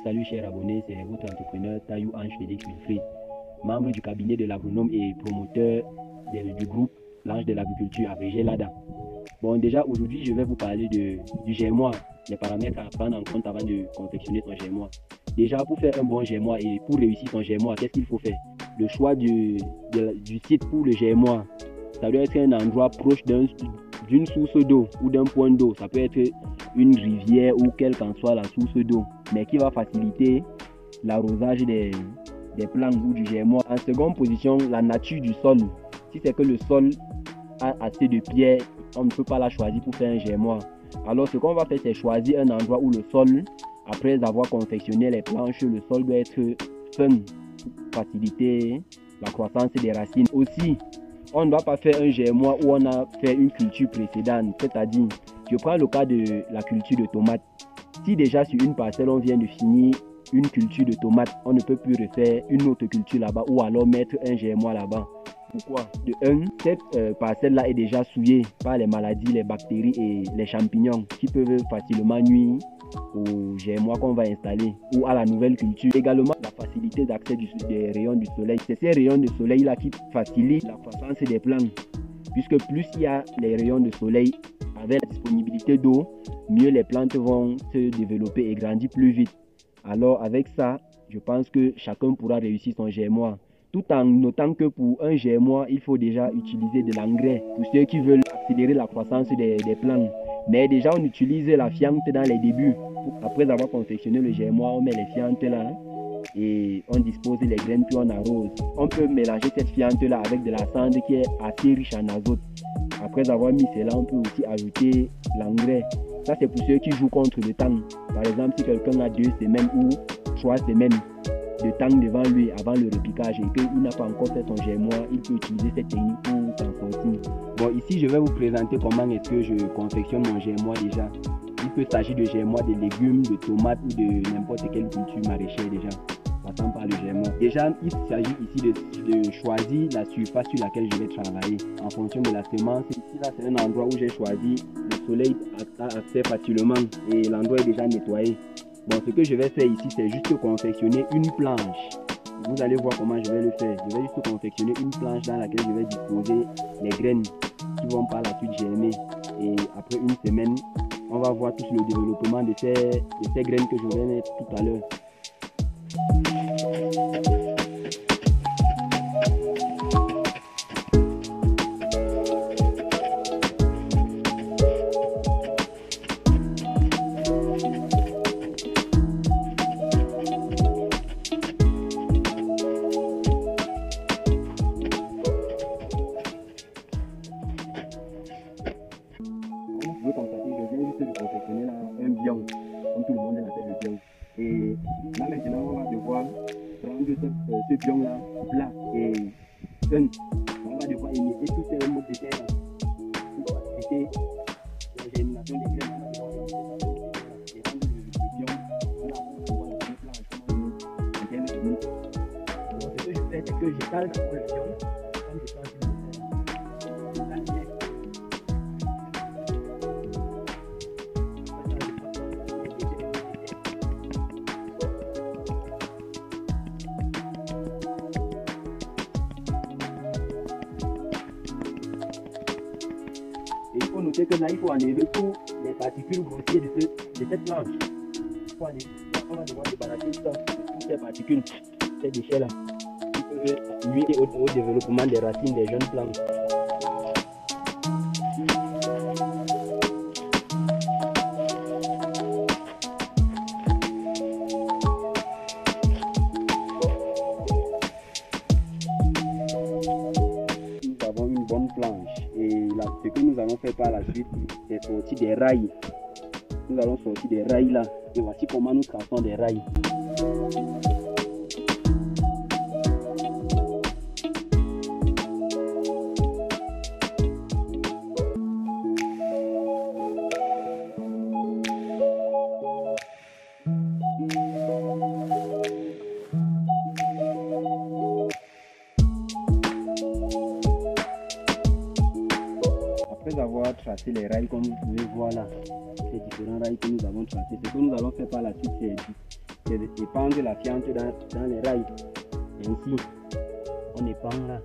Salut chers abonnés, c'est votre entrepreneur Tayou Ange Félix Wilfried, membre du cabinet de l'agronome et promoteur du groupe L'Ange de l'agriculture abrégé LADA. Bon, déjà aujourd'hui je vais vous parler du germoir, les paramètres à prendre en compte avant de confectionner son germoir. Déjà pour faire un bon germoir et pour réussir son germoir, qu'est-ce qu'il faut faire? Le choix du site pour le germoir, ça doit être un endroit proche d'une source d'eau ou d'un point d'eau. Ça peut être une rivière ou quelle qu'en soit la source d'eau, mais qui va faciliter l'arrosage des plantes ou du germoir. En seconde position, la nature du sol. Si c'est que le sol a assez de pierres, on ne peut pas la choisir pour faire un germoir. Alors ce qu'on va faire, c'est choisir un endroit où le sol, après avoir confectionné les planches, le sol doit être sain pour faciliter la croissance des racines. Aussi, on ne doit pas faire un germoir où on a fait une culture précédente, c'est-à-dire, je prends le cas de la culture de tomates. Si déjà sur une parcelle on vient de finir une culture de tomates, on ne peut plus refaire une autre culture là-bas ou alors mettre un germoir là-bas. Pourquoi? De 1, cette parcelle-là est déjà souillée par les maladies, les bactéries et les champignons qui peuvent facilement nuire au germoir qu'on va installer ou à la nouvelle culture. Également, la facilité d'accès des rayons du soleil. C'est ces rayons de soleil-là qui facilitent la croissance des plantes, puisque plus il y a les rayons de soleil avec la disponibilité d'eau, mieux les plantes vont se développer et grandir plus vite. Alors avec ça, je pense que chacun pourra réussir son germoir. Tout en notant que pour un germoir, il faut déjà utiliser de l'engrais pour ceux qui veulent accélérer la croissance des plantes. Mais déjà, on utilise la fiente dans les débuts. Après avoir confectionné le germoir, on met les fientes là et on dispose les graines puis on arrose. On peut mélanger cette fiente là avec de la cendre qui est assez riche en azote. Après avoir mis cela, on peut aussi ajouter l'engrais. Ça, c'est pour ceux qui jouent contre le temps. Par exemple, si quelqu'un a 2 semaines ou 3 semaines de temps devant lui avant le repiquage et qu'il n'a pas encore fait son germoir, il peut utiliser cette technique pour s'en sortir. Bon, ici je vais vous présenter comment est-ce que je confectionne mon germoir déjà. Il peut s'agir de germoir de légumes, de tomates ou de n'importe quelle culture maraîchère déjà, passant par le germoir. Déjà, il s'agit ici de choisir la surface sur laquelle je vais travailler en fonction de la semence. Ici là, c'est un endroit où j'ai choisi, le soleil a accès facilement et l'endroit est déjà nettoyé. Bon, ce que je vais faire ici, c'est juste confectionner une planche. Vous allez voir comment je vais le faire. Je vais juste confectionner une planche dans laquelle je vais disposer les graines qui vont par la suite germer. Et après une semaine, on va voir tout le développement de ces graines que je vais mettre tout à l'heure. Vous pouvez constater, je viens juste de confectionner là un bion, comme tout le monde l'appelle le bion. Et là maintenant, on va devoir prendre ce bion là plat et sain. On va devoir imiter tous ces modes de terre pour faciliter la germination des graines. On va devoir imiter et rendre le bion là pour pouvoir le mettre là en termes techniques. Alors ce que je fais, c'est que j'étale d'abord le bion, comme je pense que il faut noter que là, il faut enlever toutes les particules grossières de cette planche. On va devoir débarrasser de toutes ces particules, ces déchets-là, qui peuvent nuire au développement des racines des jeunes plantes. Nous avons une bonne planche et là, ce que nous allons faire par la suite, c'est sortir des rails. Nous allons sortir des rails là et voici comment nous traçons des rails. Après avoir tracé les rails, comme vous pouvez voir là, ces différents rails que nous avons tracés, ce que nous allons faire par la suite, c'est c'est d'épandre la fiente dans les rails. Ainsi, on épand là.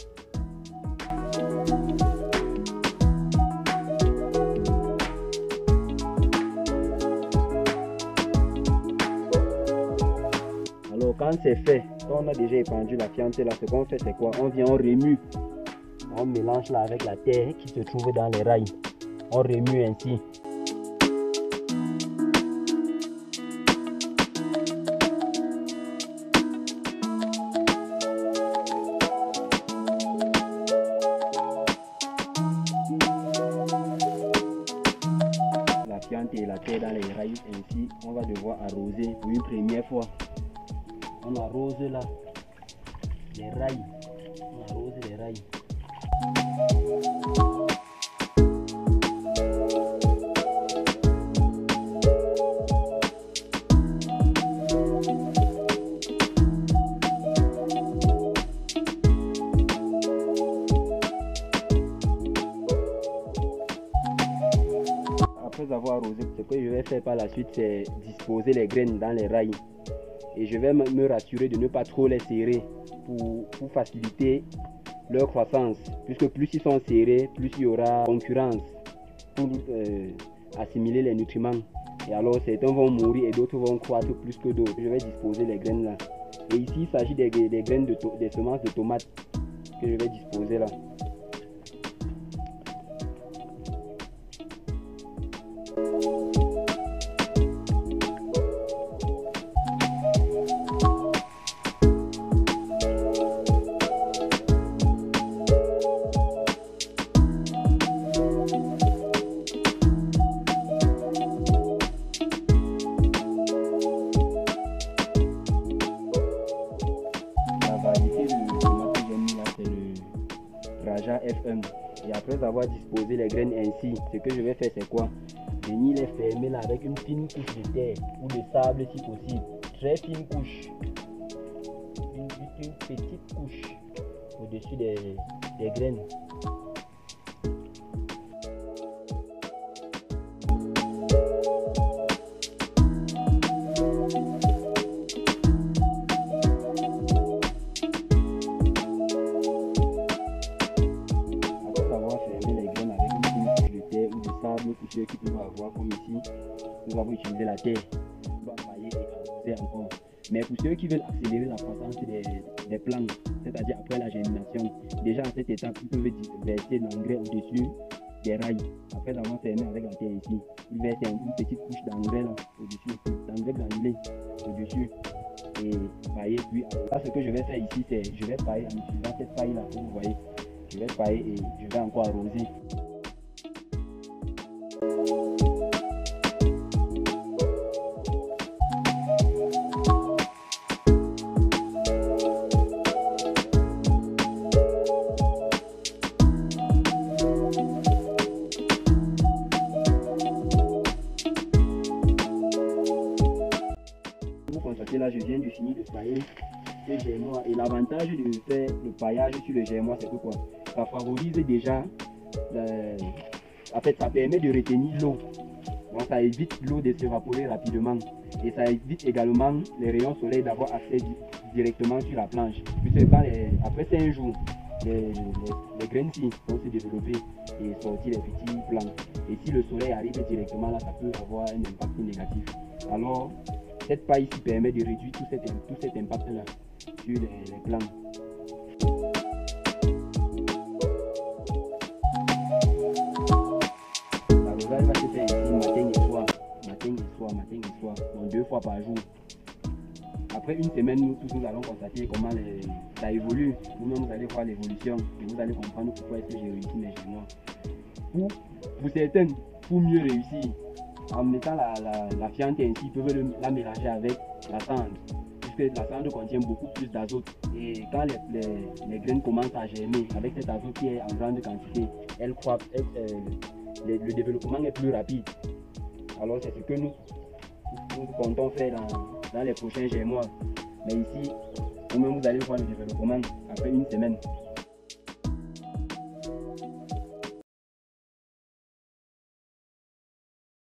Alors quand c'est fait, quand on a déjà épandu la fiente là, ce qu'on fait c'est quoi? On vient, on remue. On mélange là avec la terre qui se trouve dans les rails. On remue ainsi. La fiente et la terre dans les rails, ainsi on va devoir arroser pour une première fois. On arrose là les rails. On arrose les rails. Après avoir arrosé, ce que je vais faire par la suite, c'est disposer les graines dans les rails. Et je vais me rassurer de ne pas trop les serrer pour faciliter leur croissance. Puisque plus ils sont serrés, plus il y aura concurrence pour assimiler les nutriments. Et alors certains vont mourir et d'autres vont croître plus que d'autres. Je vais disposer les graines là. Et ici, il s'agit des graines des semences de tomates que je vais disposer là. Raja FM. Et après avoir disposé les graines ainsi, ce que je vais faire c'est quoi? Venir les fermer là avec une fine couche de terre ou de sable si possible. Très fine couche. Une petite couche au-dessus des graines. Pour ceux qui peuvent avoir comme ici, nous avons utilisé la terre, on va pailler et arroser encore. Mais pour ceux qui veulent accélérer la croissance des plantes, c'est-à-dire après la germination, déjà à cette étape, ils peuvent verser l'engrais au-dessus des rails. Après avoir fermé avec la terre ici, ils versent une petite couche d'engrais au-dessus, d'engrais granulé au-dessus et pailler. Puis là, ce que je vais faire ici, c'est je vais pailler en utilisant cette paille là que vous voyez. Je vais pailler et je vais encore arroser. Vous constatez là, je viens de finir de pailler ce germoir. Et l'avantage de faire le paillage sur le germoir, c'est que quoi? Ça favorise déjà, en fait, ça permet de retenir l'eau. Donc ça évite l'eau de s'évaporer rapidement. Et ça évite également les rayons soleil d'avoir accès directement sur la planche. Puisque après 5 jours, les graines-ci vont se développer et sortir les petits plants. Et si le soleil arrive directement là, ça peut avoir un impact négatif. Alors, cette paille ici permet de réduire tout cet impact-là sur les plants. L'arrosage va se faire ici matin et soir, donc 2 fois par jour. Après une semaine, nous allons constater comment ça évolue. Vous-même, vous allez voir l'évolution et vous allez comprendre pourquoi est-ce que j'ai réussi mes germoirs. Pour certains, pour mieux réussir, en mettant la fiente ainsi, ils peuvent la mélanger avec la cendre, puisque la cendre contient beaucoup plus d'azote. Et quand les graines commencent à germer, avec cet azote qui est en grande quantité, elles croient, le développement est plus rapide. Alors c'est ce que nous comptons faire dans les prochains germoirs. Mais ici, vous-même vous allez voir le développement après une semaine.